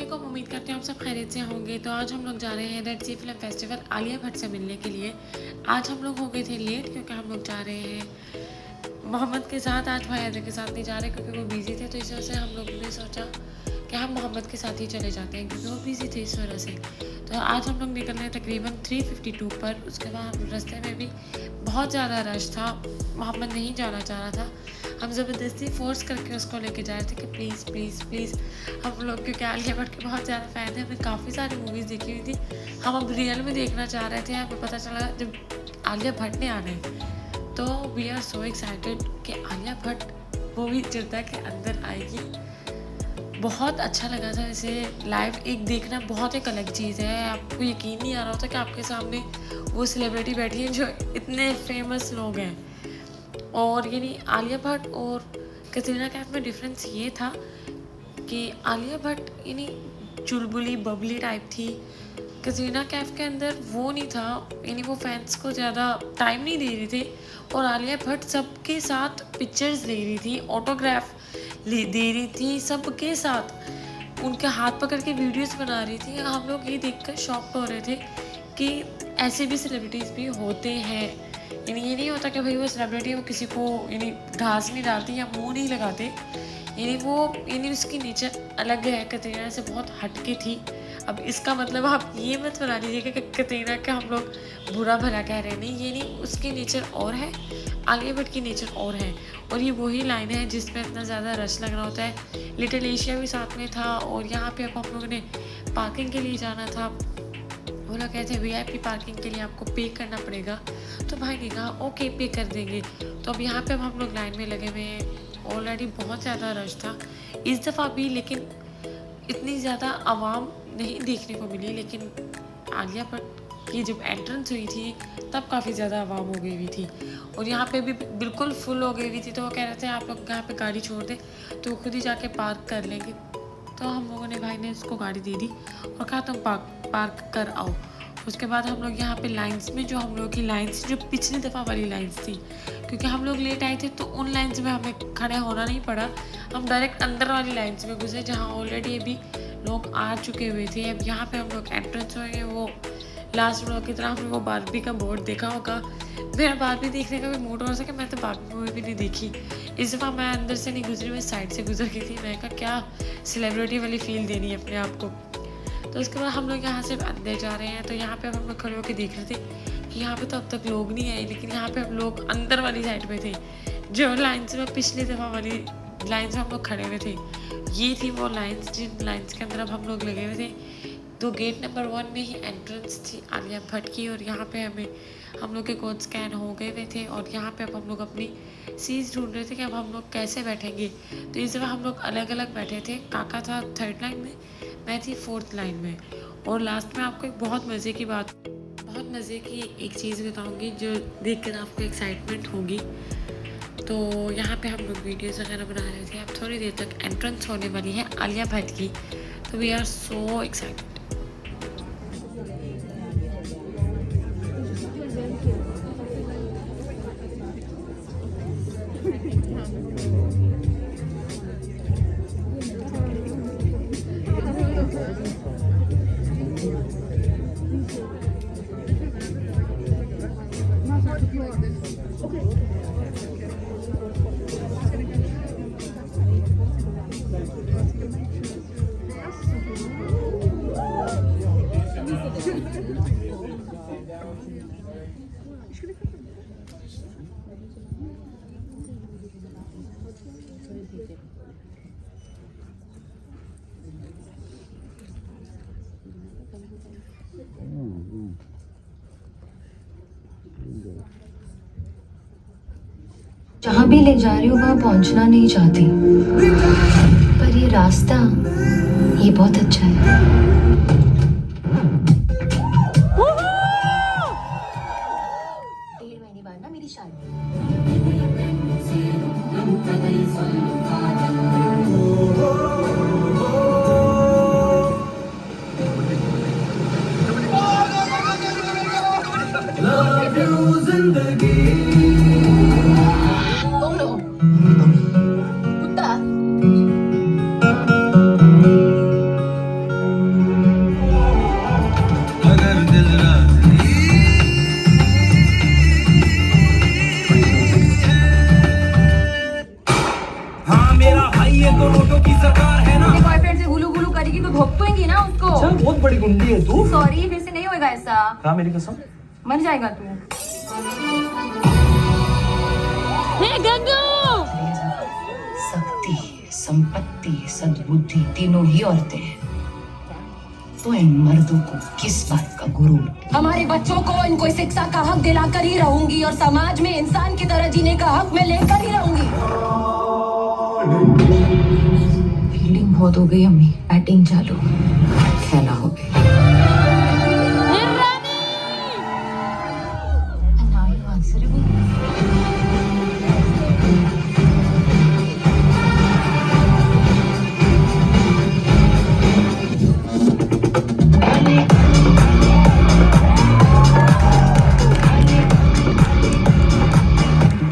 वालेकुम, उम्मीद करती हूँ आप सब खैरियत से होंगे। तो आज हम लोग जा रहे हैं रेड सी फिल्म फेस्टिवल आलिया भट्ट से मिलने के लिए। आज हम लोग हो गए थे लेट क्योंकि हम लोग जा रहे हैं मोहम्मद के साथ। आज भाई अदर के साथ नहीं जा रहे क्योंकि वो बिज़ी थे, तो इस वजह से हम लोगों ने सोचा कि हम मोहम्मद के साथ ही चले जाते हैं क्योंकि वो बिज़ी थे इस वजह से। तो आज हम लोग निकल रहे हैं तकरीबन 3:52 पर। उसके बाद रास्ते में भी बहुत ज़्यादा रश था, मोहम्मद नहीं जाना चाह रहा था। हम ज़बरदस्ती फोर्स करके उसको लेके जा रहे थे कि प्लीज़ प्लीज़ प्लीज़। हम लोग क्योंकि आलिया भट्ट के बहुत ज़्यादा फ़ैन थे, हमने काफ़ी सारी मूवीज़ देखी हुई थी, हम अब रियल में देखना चाह रहे थे। हमें पता चला जब आलिया भट्ट ने आना है, तो वी आर सो एक्साइटेड कि आलिया भट्ट मूवी चिरता के अंदर आएगी। बहुत अच्छा लगा था इसे लाइव एक देखना, बहुत एक अलग चीज़ है। आपको यकीन नहीं आ रहा होता कि आपके सामने वो सेलिब्रिटी बैठी है जो इतने फेमस लोग हैं। और यानी आलिया भट्ट और कतरीना कैफ में डिफरेंस ये था कि आलिया भट्ट यानी चुलबुली बबली टाइप थी, कतरीना कैफ के अंदर वो नहीं था, यानी वो फैंस को ज़्यादा टाइम नहीं दे रही थी। और आलिया भट्ट सबके साथ पिक्चर्स ले रही थी, ऑटोग्राफ दे रही थी सबके साथ, उनके हाथ पकड़ के वीडियोस बना रही थी। हम लोग ये देखकर शॉक्ड हो रहे थे कि ऐसे भी सेलिब्रिटीज़ भी होते हैं। यानी ये नहीं होता कि भाई वो सेलिब्रिटी है वो किसी को यानी घास नहीं डालती या मुंह नहीं लगाते, यानी वो यानी उसकी नेचर अलग है, कतरीना से बहुत हटके थी। अब इसका मतलब आप ये मत बना लीजिए कि कतरीना का हम लोग बुरा भला कह रहे हैं, नहीं, ये नहीं, उसकी नेचर और है, आलिया भट्ट की नेचर और है। और ये वही लाइन है जिसमें इतना ज़्यादा रश लग रहा होता है। लिटिल एशिया भी साथ में था और यहाँ पे अब हम लोगों ने पार्किंग के लिए जाना था। वो लोग कहते हैं VIP पार्किंग के लिए आपको पे करना पड़ेगा, तो भाई ने कहा ओके पे कर देंगे। तो अब यहाँ पे अब हम लोग लाइन में लगे हुए हैं। ऑलरेडी बहुत ज़्यादा रश था इस दफ़ा भी, लेकिन इतनी ज़्यादा आवाम नहीं देखने को मिली। लेकिन आलिया भट्ट की जब एंट्रेंस हुई थी तब काफ़ी ज़्यादा आवाम हो गई हुई थी और यहाँ पे भी बिल्कुल फुल हो गई हुई थी। तो वो कह रहे थे आप लोग यहाँ पे गाड़ी छोड़ दें तो खुद ही जाके पार्क कर लेंगे। तो हम लोगों ने, भाई ने उसको गाड़ी दे दी और कहा तुम पार्क कर आओ। उसके बाद हम लोग यहाँ पे लाइंस में, जो हम लोग की लाइंस जो पिछली दफ़ा वाली लाइंस थी, क्योंकि हम लोग लेट आए थे तो उन लाइंस में हमें खड़े होना नहीं पड़ा, हम डायरेक्ट अंदर वाली लाइंस में घुसे जहाँ ऑलरेडी अभी लोग आ चुके हुए थे। अब यहाँ पे हम लोग एंट्रेंस हुए, वो लास्ट ब्लॉक की तरह हमने वो बारबी का बोर्ड देखा होगा। मेरा बारबी देखने का भी मूड हो सके, मैं तो बारबी मूवी भी नहीं देखी इस दफ़ा। मैं अंदर से नहीं गुजरी, मैं साइड से गुजर गई थी। मैं कहा क्या सेलिब्रिटी वाली फील देनी है अपने आप को। तो उसके बाद हम लोग यहाँ से अंदर जा रहे हैं। तो यहाँ पे हम लोग खड़े होकर देख रहे थे कि यहाँ पे तो अब तक लोग नहीं आए, लेकिन यहाँ पे हम लोग अंदर वाली साइड पे थे, जो लाइन्स में पिछली दफ़ा वाली लाइन्स में हम लोग खड़े हुए थे। ये थी वो लाइन्स जिन लाइन्स के अंदर अब हम लोग लगे हुए थे। तो गेट नंबर 1 में ही एंट्रेंस थी आलिया भट्ट की और यहाँ पे हम लोग के कोड स्कैन हो गए हुए थे और यहाँ पे अब हम लोग अपनी सीट्स ढूंढ रहे थे कि अब हम लोग कैसे बैठेंगे। तो इस दफ़ा हम लोग अलग अलग बैठे थे। काका था 3rd लाइन में, मैं थी 4th लाइन में। और लास्ट में आपको एक बहुत मज़े की एक चीज़ बताऊँगी जो देख कर आपको एक्साइटमेंट होगी। तो यहाँ पे हम लोग वीडियोज़ वगैरह बना रहे थे। अब थोड़ी देर तक एंट्रेंस होने वाली है आलिया भट्ट की, तो वी आर सो एक्साइटेड। जहाँ भी ले जा रही हूँ वहाँ पहुँचना नहीं चाहती, पर ये रास्ता ये बहुत अच्छा है। 1.5 महीने बाद ना मेरी शादी। अच्छा बहुत बड़ी गुंडी है तू। सॉरी, फिर से नहीं होएगा ऐसा। कहा मेरी कसम। मर जाएगा तू। शक्ति, संपत्ति, सद्बुद्धि तीनों ही औरतें हैं, तो इन मर्दों को किस बात का गुरूर? हमारे बच्चों को इनको शिक्षा का हक दिलाकर ही रहूंगी और समाज में इंसान की तरह जीने का हक मैं लेकर ही रहूंगी। फीलिंग बहुत हो गई अम्मी, बैटिंग चालू, खेला हो गई। And now you answerable.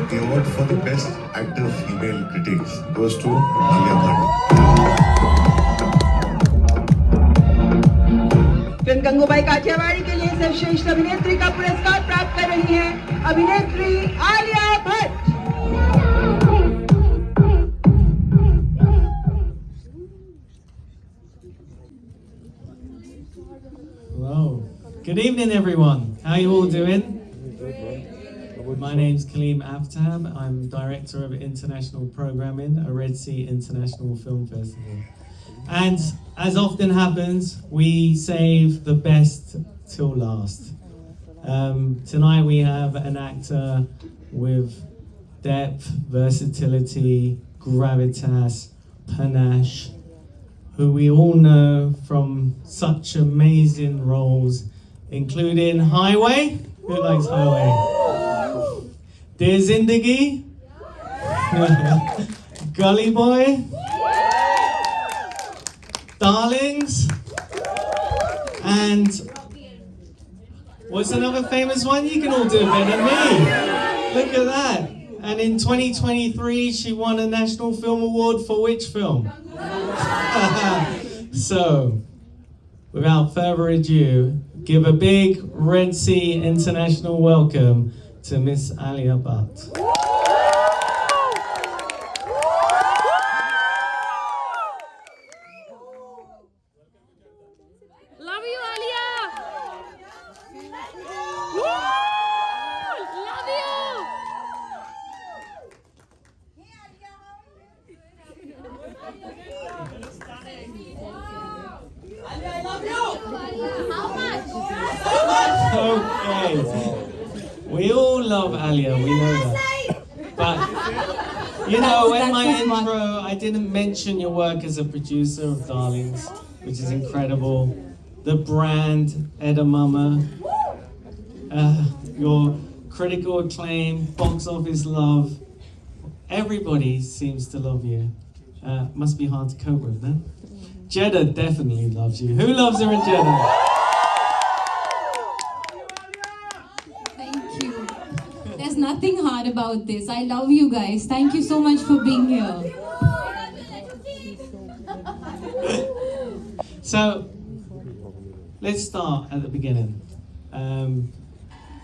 The award for the best actor female critics goes to Alia Bhatt. Film Gangubai Kathiawadi के लिए सर्वश्रेष्ठ अभिनेत्री का पुरस्कार प्राप्त कर रही हैं अभिनेत्री Alia Bhatt. Hello. Good evening, everyone. How you all doing? My name's Kaleem Aftab. I'm Director of International Programming at Red Sea International Film Festival. And as often happens, we save the best till last. Tonight we have an actor with depth, versatility, gravitas, panache, who we all know from such amazing roles, including Highway. Who likes Highway? Dear Zindagi, Gully Boy, Darlings, and what's another famous one? You can all do it better than me. Look at that. And in 2023, she won a National Film Award for which film? So, without further ado, give a big Red Sea International welcome to Miss Alia Bhatt. Love you, Alia. Woo! Love you. Okay. We all love Alia, we know that. But, you know, in my intro, I didn't mention your work as a producer of Darlings, which is incredible. The brand, Edamame, your critical acclaim, box office love. Everybody seems to love you. Must be hard to cope with, no? Jeddah definitely loves you. Who loves her in Jeddah? Thank you. There's nothing hard about this. I love you guys. Thank you so much for being here. So, let's start at the beginning.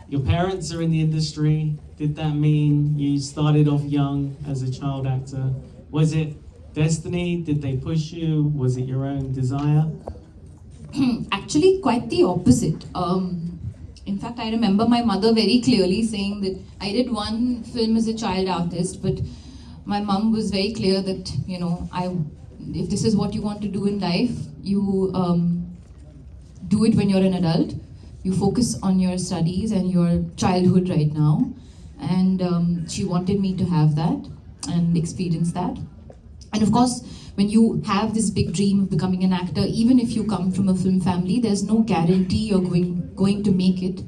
Your parents are in the industry. Did that mean you started off young as a child actor? Was it destiny? Did they push you? Was it your own desire? Actually, quite the opposite. In fact, I remember my mother very clearly saying that I did one film as a child artist, but my mom was very clear that, you know, if this is what you want to do in life, you do it when you're an adult. You focus on your studies and your childhood right now. And she wanted me to have that and experience that. And of course, when you have this big dream of becoming an actor, even if you come from a film family, there's no guarantee you're going to make it.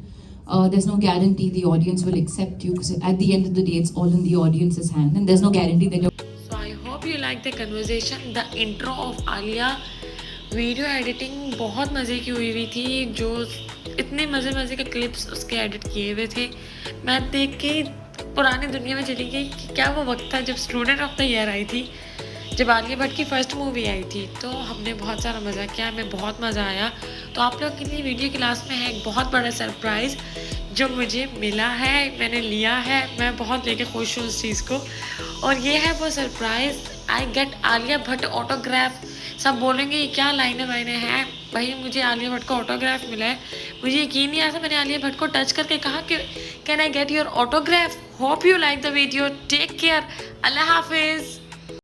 There's no guarantee the audience will accept you, because at the end of the day, it's all in the audience's hand, and there's no guarantee that you're... So I hope you like the conversation. The intro of Alia, video editing बहुत मज़े की हुई थी, जो इतने मज़े के clips उसके एडिट किए हुए थे। मैं देख के पुरानी दुनिया में चली गई कि क्या वो वक्त था जब student of the year I थी, जब आलिया भट्ट की फ़र्स्ट मूवी आई थी। तो हमने बहुत सारा मज़ा किया, हमें बहुत मज़ा आया। तो आप लोग के लिए वीडियो की लास्ट में है एक बहुत बड़ा सरप्राइज़ जो मुझे मिला है, मैंने लिया है, मैं बहुत लेके खुश हूँ उस चीज़ को। और ये है वो surprise, I get Alia Bhatt autograph. सब बोलेंगे ये क्या लाइनें वाइनें हैं, भाई मुझे आलिया भट्ट का ऑटोग्राफ मिला है, मुझे यकीन नहीं आया था। मैंने आलिया भट्ट को टच करके कहा कि can I get your autograph. Hope you like the video, take care, अल्लाह हाफिज़।